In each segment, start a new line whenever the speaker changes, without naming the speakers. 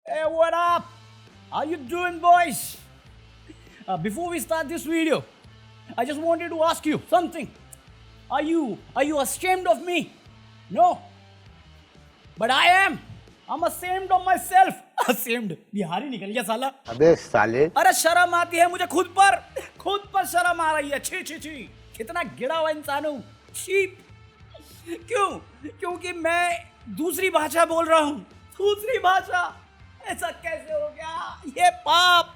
Hey, what up? How you doing, boys? Before we start this video, I just wanted to ask you something. Are you ashamed of me? No. But I am. I'm ashamed of myself. Ashamed. Bihari निकल गया साला.
अबे साले.
अरे शर्म आती है मुझे खुद पर शर्म आ रही है. छी छी छी. कितना गिरा हुआ इंसान हूँ. शीप. क्यों? क्योंकि मैं दूसरी भाषा बोल रहा हूँ. दूसरी भाषा. ऐसा कैसे हो गया? ये पाप.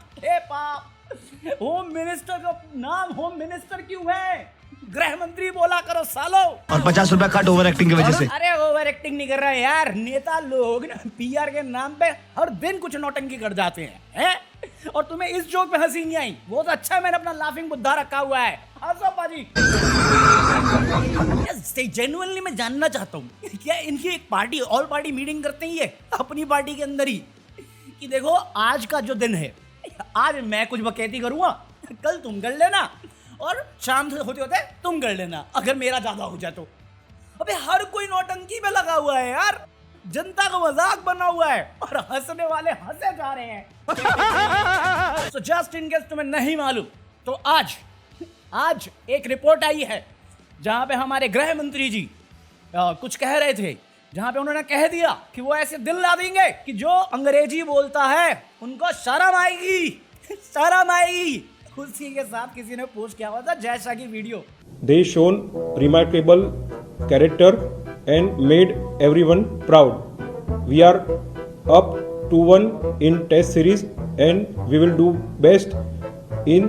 होम मिनिस्टर का नाम होम मिनिस्टर क्यों है? गृह मंत्री बोला करो सालो.
और 50 रुपए कट ओवर एक्टिंग की वजह से.
अरे ओवर एक्टिंग नहीं कर रहे यार. नेता लोग ना पीआर के नाम पे हर दिन कुछ नौटंकी कर जाते हैं. और तुम्हें इस जोक पे हंसी नहीं आई. बहुत अच्छा है, मैंने अपना लाफिंग बुद्धा रखा हुआ है. हंसो बाजी. जेन्युइनली मैं जानना चाहता हूँ क्या इनकी एक पार्टी ऑल पार्टी मीटिंग करते हैं ये अपनी पार्टी के अंदर ही कि देखो आज का जो दिन है, आज मैं कुछ बकैती करूँगा, कल तुम कर लेना और शाम होते होते तुम कर लेना अगर मेरा ज्यादा हो जाए तो. अबे हर कोई नौटंकी पे लगा हुआ है यार. जनता का मजाक बना हुआ है और हंसने वाले हंसे जा रहे हैं. तो जस्ट इन केस तुम्हें नहीं मालूम तो आज एक रिपोर्ट आई है जहां पे हमारे गृह मंत्री जी कुछ कह रहे थे, जहां पे उन्होंने कह दिया कि वो ऐसे दिन ला देंगे कि जो अंग्रेजी बोलता है उनको शर्म आएगी. उसी के साथ किसी ने पोस्ट किया हुआ था जैसा की video.
They shown remarkable character and made everyone proud. We are up to 1 in test series and we will do best in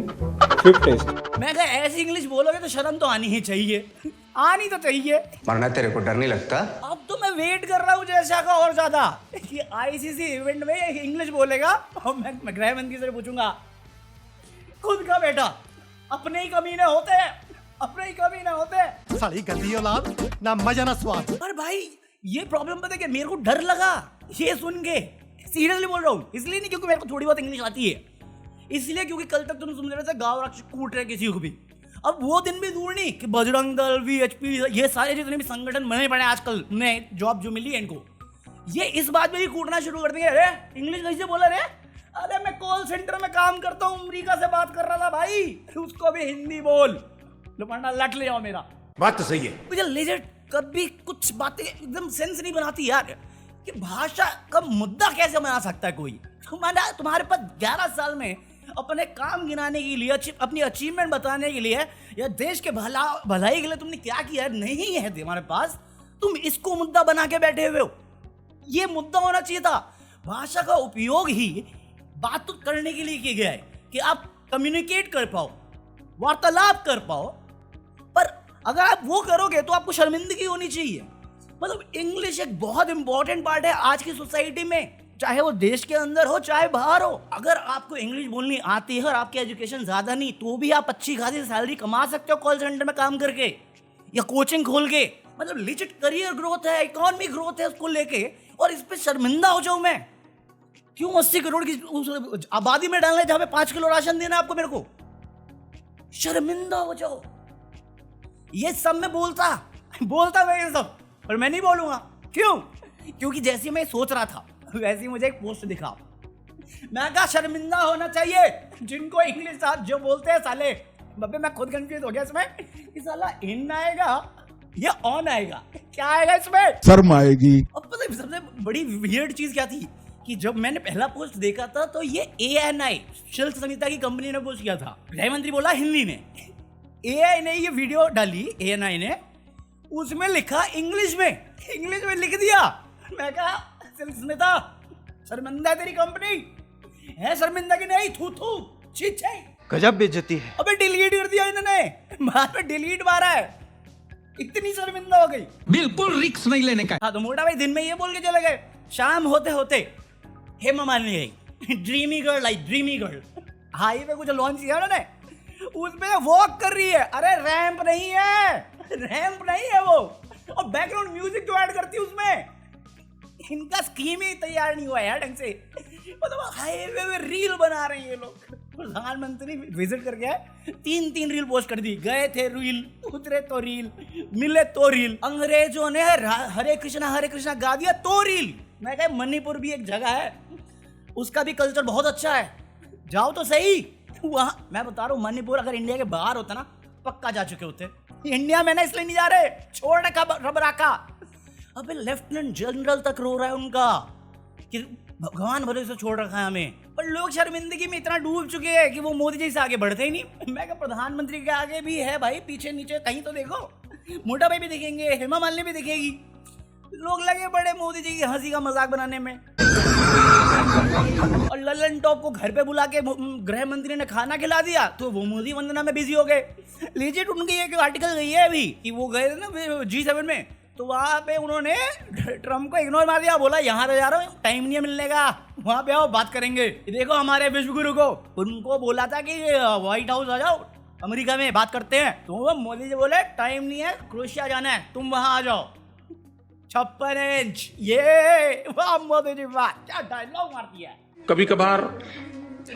5th test.
मैं कहा ऐसी इंग्लिश बोलोगे तो शर्म तो आनी ही चाहिए. आनी तो चाहिए.
मरना तेरे को डर नहीं लगता?
अब तो मैं वेट कर रहा हूँ जैसा का और ज्यादा कि आईसीसी इवेंट में इंग्लिश बोलेगा और मैं गृह मंत्री से पूछूंगा खुद का बेटा. अपने ही कमीने होते हैं.
साली गंदी औलाद, ना मजा ना स्वाद.
पर भाई ये प्रॉब्लम पता है कि मेरे को डर लगा ये सुन के. सीरियसली बोल रहा हूँ. इसलिए नहीं क्योंकि मेरे को थोड़ी बहुत इंग्लिश आती है, इसलिए क्योंकि कल तक तुम सुन रहे थे गाँव रक्ष कूट रहे किसी को भी. अब वो दिन भी दूर नहीं कि बजरंग दल, वीएचपी, ये सारे जितने भी संगठन बने पड़े आजकल नए जॉब जो मिली है इनको, ये इस बात में ही कूटना शुरू कर देंगे. अरे इंग्लिश कैसे बोला रे? अरे मैं कॉल सेंटर में काम करता हूँ, अमेरिका से बात कर रहा था भाई, उसको भी हिंदी बोल लो वरना लट ले जाओ मेरा.
बात तो सही है.
मुझे लेजेंड कभी कुछ बातें एकदम सेंस नहीं बनाती यार कि भाषा का मुद्दा कैसे बना सकता है कोई. तुम्हारे पास 11 साल में अपने काम गिनाने के लिए, अपनी अचीवमेंट बताने के लिए या देश के भलाई के लिए तुमने क्या किया नहीं है तुम्हारे पास. तुम इसको मुद्दा बना के बैठे हुए हो. ये मुद्दा होना चाहिए था. भाषा का उपयोग ही बात तो करने के लिए किया गया है कि आप कम्युनिकेट कर पाओ, वार्तालाप कर पाओ. पर अगर आप वो करोगे तो आपको शर्मिंदगी होनी चाहिए. मतलब इंग्लिश एक बहुत इंपॉर्टेंट पार्ट है आज की सोसाइटी में, चाहे वो देश के अंदर हो चाहे बाहर हो. अगर आपको इंग्लिश बोलनी आती है और आपकी एजुकेशन ज्यादा नहीं तो भी आप अच्छी खासी सैलरी कमा सकते हो कॉल सेंटर में काम करके या कोचिंग खोल के. मतलब लिजिट करियर ग्रोथ है, इकोनॉमिक ग्रोथ है उसको लेके, और इस पे शर्मिंदा हो जाऊं मैं? क्यों 80 करोड़ की आबादी में डालना है जहां पे 5 किलो राशन देना आपको मेरे को? शर्मिंदा हो जाओ. ये सब मैं बोलता मैं ये सब, पर मैं नहीं बोलूंगा. क्यों? क्योंकि जैसे मैं सोच रहा था वैसे मुझे एक पोस्ट दिखा. मैं कहा शर्मिंदा होना चाहिए जिनको इंग्लिश जो बोलते हैं साले. बब्बे मैं खुद कंफ्यूज हो गया इसमें कि साला इन आएगा या ऑन आएगा, क्या आएगा इसमें?
शर्म आएगी.
अब पता है सबसे बड़ी वियर्ड चीज क्या थी कि जब मैंने पहला पोस्ट देखा था तो ये ANI शिल्प समिता की कंपनी ने पोस्ट किया था. गृह मंत्री बोला हिंदी में, AI ने ये वीडियो डाली, ANI ने उसमें लिखा इंग्लिश में लिख दिया. मैं कहा शिल्प समिता शर्मिंदा है तेरी कंपनी है? शर्मिंदा की नहीं, थू छी छी.
गजब बेइज्जती है.
अबे डिलीट कर दिया इन्होंने, बाद में डिलीट मारा है. इतनी शर्मिंदा हो गई.
बिल्कुल रिस्क नहीं लेने का.
हाँ तो मोटा भाई दिन में ये बोल के चले गए, शाम होते होते हेमा मालिनी गई. ड्रीमी गर्ल हाईवे कुछ लॉन्च किया उन्होंने, उसमें वॉक कर रही है. अरे रैंप नहीं है वो, और बैकग्राउंड म्यूजिक जो ऐड करती है उसमें. इनका स्कीम ही तैयार नहीं हुआ यार ढंग से. मतलब हाईवे में रील बना रहे हैं ये लोग. प्रधानमंत्री विजिट करके आए, 3 रील पोस्ट कर दी. गए थे रील, उतरे तो रील, मिले तो रील. अंग्रेजों ने हरे कृष्णा गा दिया तो रील. मैं कहा मणिपुर भी एक जगह है उसका भी कल्चर बहुत अच्छा है, जाओ तो सही वहाँ। मैं बता रहा हूँ मणिपुर अगर इंडिया के बाहर होता ना पक्का जा चुके होते। इंडिया में ना इसलिए नहीं जा रहे, छोड़ रखा रब रखा। अबे लेफ्टिनेंट जनरल तक रो रहा है उनका कि भगवान भरोसे छोड़ रखा है हमें, पर लोग शर्मिंदगी में इतना डूब चुके हैं कि वो मोदी जी से आगे बढ़ते ही नहीं। मैं क्या प्रधानमंत्री के आगे भी है भाई, पीछे नीचे कहीं तो देखो, मोटा भाई भी दिखेंगे, हेमा मालिनी भी दिखेगी, लोग लगे बड़े मोदी जी की हंसी का मजाक बनाने में। और ललन टॉप को घर पे बुला के गृह मंत्री ने खाना खिला दिया तो वो मोदी वंदना में बिजी हो गए। लीजिए उनकी एक आर्टिकल गई है अभी कि वो गए थे ना G7 में, तो वहां पे उन्होंने ट्रम्प को इग्नोर मार दिया, बोला यहाँ पे जा रहा हूँ, टाइम नहीं है मिलने का, वहां पे आओ बात करेंगे। देखो हमारे विश्वगुरु को उनको बोला था कि व्हाइट हाउस आ जाओ अमेरिका में बात करते हैं, तो वो मोदी जी बोले टाइम नहीं है, क्रोएशिया जाना है, तुम वहां आ जाओ। 56 इंच, ये वाह मोदी जी वाह, क्या डायलॉग मारती है।
कभी कभार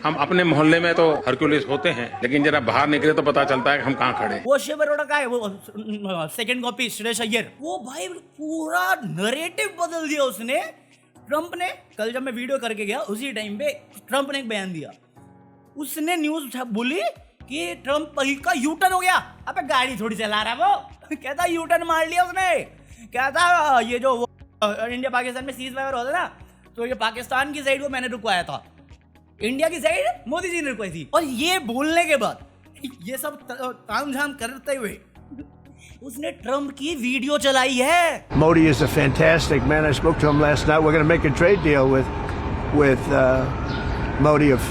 हम अपने मोहल्ले में तो हरक्यूलिस होते हैं, लेकिन जरा बाहर निकले तो पता चलता है कि हम कहाँ खड़े हैं।
वो शिव अरोड़ा का है, वो सेकंड कॉपी श्रेयस अय्यर, वो भाई पूरा नरेटिव बदल दिया उसने। ट्रम्प ने कल जब मैं वीडियो करके गया उसी टाइम पे ट्रम्प ने एक बयान दिया, उसने न्यूज बोली कि ट्रम्प का यू टर्न हो गया। अबे गाड़ी थोड़ी चला रहा है वो, कहता यू टर्न मार लिया उसने। कहता ये जो इंडिया पाकिस्तान में सीज फायर होता ना, तो ये पाकिस्तान की साइड को मैंने रुकवाया था, इंडिया की साइड मोदी जी ने रुकवाई थी। और ये बोलने के बाद ये सब तामझाम करते हुए उसने ट्रम्प की वीडियो चलाई है।
Modi is a fantastic man. I spoke to him last night. We're going to make a trade deal with Modi of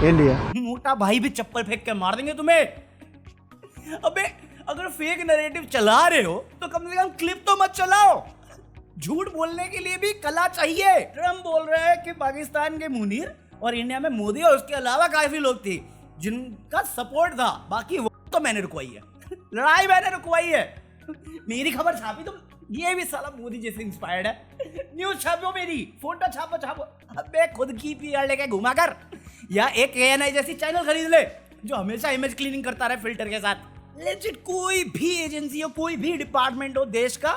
India.
मोटा भाई भी चप्पल फेंक के मार देंगे तुम्हें। अबे अगर फेक नैरेटिव चला रहे हो तो कम से कम क्लिप तो मत चलाओ। झूठ बोलने के लिए भी कला चाहिए। ट्रम्प बोल रहा है कि पाकिस्तान के मुनीर और इंडिया में मोदी और उसके अलावा काफी लोग थे जिनका सपोर्ट था, बाकी वो तो मैंने रुकवाई है, लड़ाई मैंने रुकवाई है। मेरी खबर छापी तुम, ये भी साला मोदी जैसे इंस्पायर्ड है। न्यूज छापो, मेरी फोटो छापो। अबे खुद की पीआर लेके घुमा कर, या एक ANI जैसी चैनल खरीद ले जो हमेशा इमेज क्लीनिंग करता रहे फिल्टर के साथ। लेजिट कोई भी एजेंसी हो, कोई भी डिपार्टमेंट हो देश का,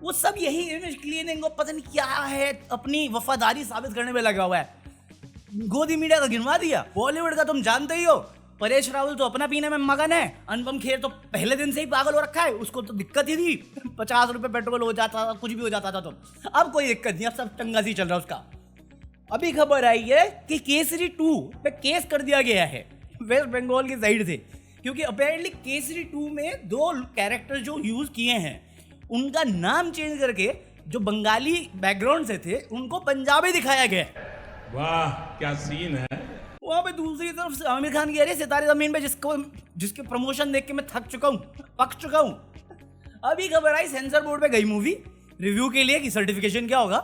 वो सब यही इमेज क्लीनिंग और पता नहीं क्या है, अपनी वफादारी साबित करने में लगा हुआ है। गोदी मीडिया का गिनवा दिया। बॉलीवुड का तुम जानते ही हो, परेश रावल तो अपना पीने में मगन है, अनुपम खेर तो पहले दिन से ही पागल हो रखा है, उसको तो दिक्कत ही थी, 50 रुपए पेट्रोल हो जाता था, कुछ भी हो जाता था। तो अब कोई दिक्कत नहीं, अब सब चंगा सी चल रहा है उसका। अभी खबर आई है कि केसरी 2 पे केस कर दिया गया है वेस्ट बंगाल की साइड से, क्योंकि अपेरेंटली केसरी 2 में 2 कैरेक्टर जो यूज किए हैं उनका नाम चेंज करके जो बंगाली बैकग्राउंड से थे उनको पंजाबी दिखाया गया।
वाह क्या सीन है।
वहां पे दूसरी तरफ आमिर खान की अरे सितारे जमीन पे जिसके प्रमोशन देख के मैं पक चुका हूं। अभी खबर आई सेंसर बोर्ड पे गई मूवी रिव्यू के लिए कि सर्टिफिकेशन क्या होगा,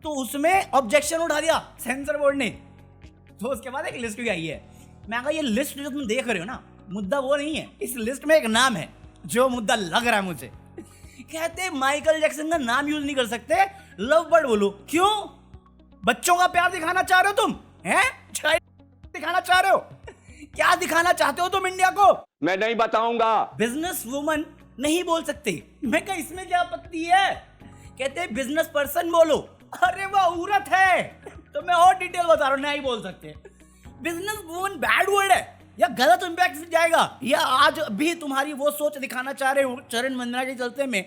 तो उसमें ऑब्जेक्शन उठा दिया सेंसर बोर्ड ने। तो उसके बाद एक लिस्ट भी आई है। मैं कहा ये लिस्ट जो तुम देख रहे हो ना, मुद्दा वो नहीं है, इस लिस्ट में एक नाम है जो मुद्दा लग रहा है मुझे। कहते माइकल जैक्सन का नाम यूज नहीं कर सकते, लव बर्ड बोलो। क्यों? बच्चों का प्यार दिखाना चाह रहे हो तुम? हैं? दिखाना चाह रहे हो? क्या दिखाना चाहते हो तुम इंडिया को?
मैं नहीं बताऊंगा।
बिजनेस वुमन नहीं बोल सकते। मैं कहा इसमें क्या आपत्ति है? कहते बिजनेस पर्सन बोलो। अरे वो औरत है, तो मैं और डिटेल बता रहा हूं, नहीं बोल सकते। बिजनेस वुमन बैड वर्ड है या गलत इंपैक्ट जाएगा, या आज भी तुम्हारी वो सोच दिखाना चाह रहे हो चरण वंदना के चलते में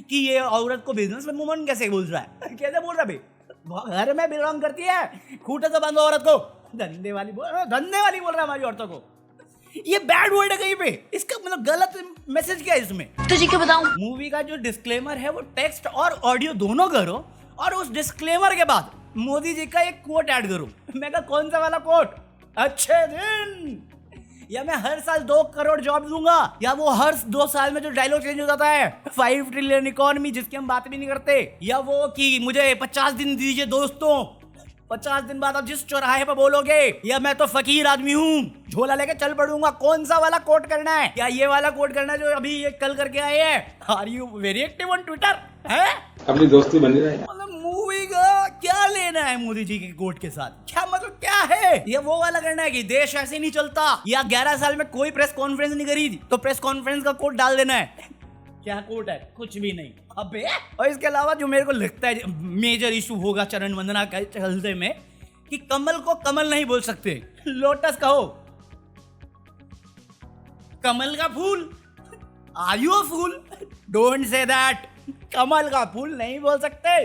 कि ये औरत को बिजनेस वुमन कैसे बोल रहा है? कैसे बोल रहा भाई? घर में बिलोंग करती है, खूंटे से बंद औरत को धंधे वाली बोल रहा है हमारी औरतों को। ये बैड वर्ड है कहीं पे, इसका मतलब गलत मैसेज क्या है इसमें?
तुझे क्या बताऊं?
मूवी का जो डिस्क्लेमर है वो टेक्स्ट और ऑडियो दोनों करो, और उस डिस्क्लेमर के बाद मोदी जी का एक कोट ऐड करो। मैं कहा कौन सा वाला कोट? अच्छे दिन, या मैं हर साल 2 करोड़ जॉब दूंगा, या वो हर 2 साल में जो डायलॉग चेंज हो जाता है 5 ट्रिलियन इकोनॉमी जिसकी हम बात भी नहीं करते, या वो कि मुझे 50 दिन दीजिए दोस्तों, 50 दिन बाद आप जिस चौराहे पर बोलोगे या मैं तो फकीर आदमी हूँ झोला लेके चल पड़ूंगा। कौन सा वाला कोट करना है? क्या ये वाला कोट करना है जो अभी ये कल करके आए हैं? Are you very active on Twitter? है
अपनी दोस्ती बनी रहे।
मतलब मूवी का क्या लेना है मोदी जी के कोट के साथ? क्या मतलब क्या है? ये वो वाला करना है कि देश ऐसे नहीं चलता, या 11 साल में कोई प्रेस कॉन्फ्रेंस नहीं करी तो प्रेस कॉन्फ्रेंस का कोट डाल देना है। क्या कोट है? कुछ भी नहीं। अबे और इसके अलावा जो मेरे को लगता है मेजर इशू होगा चरण वंदना के चलते में, कि कमल को कमल नहीं बोल सकते, लोटस कहो। कमल का फूल, are you a fool? Don't say that. कमल का फूल नहीं बोल सकते,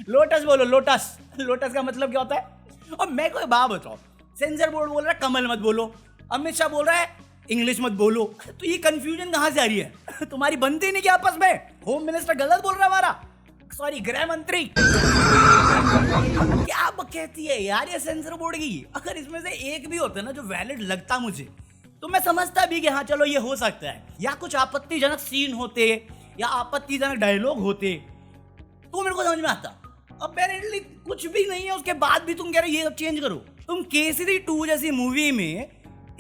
लोटस बोलो, लोटस। लोटस का मतलब क्या होता है? और मैं कोई बात बताओ, सेंसर बोर्ड बोल रहा है कमल मत बोलो, अमित शाह बोल रहा है इंग्लिश मत बोलो, तो ये कंफ्यूजन कहां से आ रही है? तुम्हारी बनती नहीं क्या आपस में? होम मिनिस्टर गलत बोल रहा है हमारा, सॉरी गृह मंत्री। क्या कहती है यार ये सेंसर बोर्ड की? अगर इसमें से एक भी होता ना जो वैलिड लगता मुझे, तो मैं समझता भी कि हाँ चलो ये हो सकता है, या कुछ आपत्तिजनक सीन होते या आपत्तिजनक डायलॉग होते तो मेरे को समझ में आता। अपेरेंटली कुछ भी नहीं है, उसके बाद भी तुम कह रहे ये चेंज करो। तुम केसरी 2 जैसी मूवी में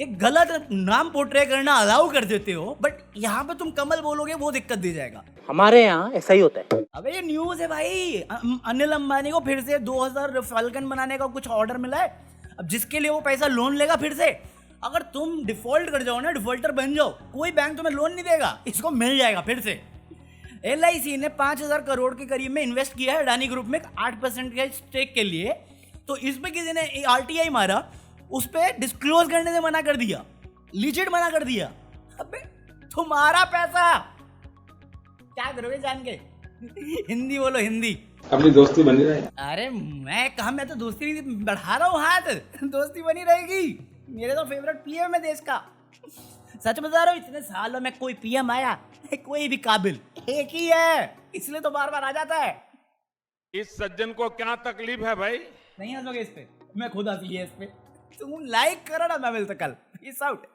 एक गलत नाम पोर्ट्रे करना अलाउ कर देते हो, बट यहाँ पे तुम कमल बोलोगे वो दिक्कत दे जाएगा।
हमारे यहाँ ऐसा ही होता है।
अबे ये न्यूज़ है भाई, अनिल अंबानी को फिर से 2000 फाल्कन बनाने का कुछ ऑर्डर मिला है। अब जिसके लिए वो पैसा लोन लेगा फिर से, अगर तुम डिफॉल्ट कर जाओ ना, डिफॉल्टर बन जाओ, कोई बैंक तुम्हें लोन नहीं देगा, इसको मिल जाएगा फिर से। LIC ने 5000 करोड़ के करीब में इन्वेस्ट किया है अडानी ग्रुप में 8% के स्टेक के लिए, तो इस पे किसी ने RTI मारा, उस पे डिस्क्लोज करने से मना कर दिया, लीजिट मना कर दिया। अबे तुम्हारा पैसा क्या करोगे जान के? हिंदी बोलो, हिंदी।
अपनी दोस्ती बनी रहे।
अरे मैं तो दोस्ती बढ़ा रहा हूँ, हाथ दोस्ती बनी रहेगी। मेरे तो फेवरेट PM है देश का, सच बता रहा हूँ। इतने सालों में कोई PM आया, कोई भी काबिल एक ही है, इसलिए तो बार बार आ जाता है।
इस सज्जन को क्या तकलीफ है भाई?
नहीं हंसोगे इस पे, मैं खुद हंसी है इस पे। तुम लाइक करो ना, मैं मिलता कल। Peace out.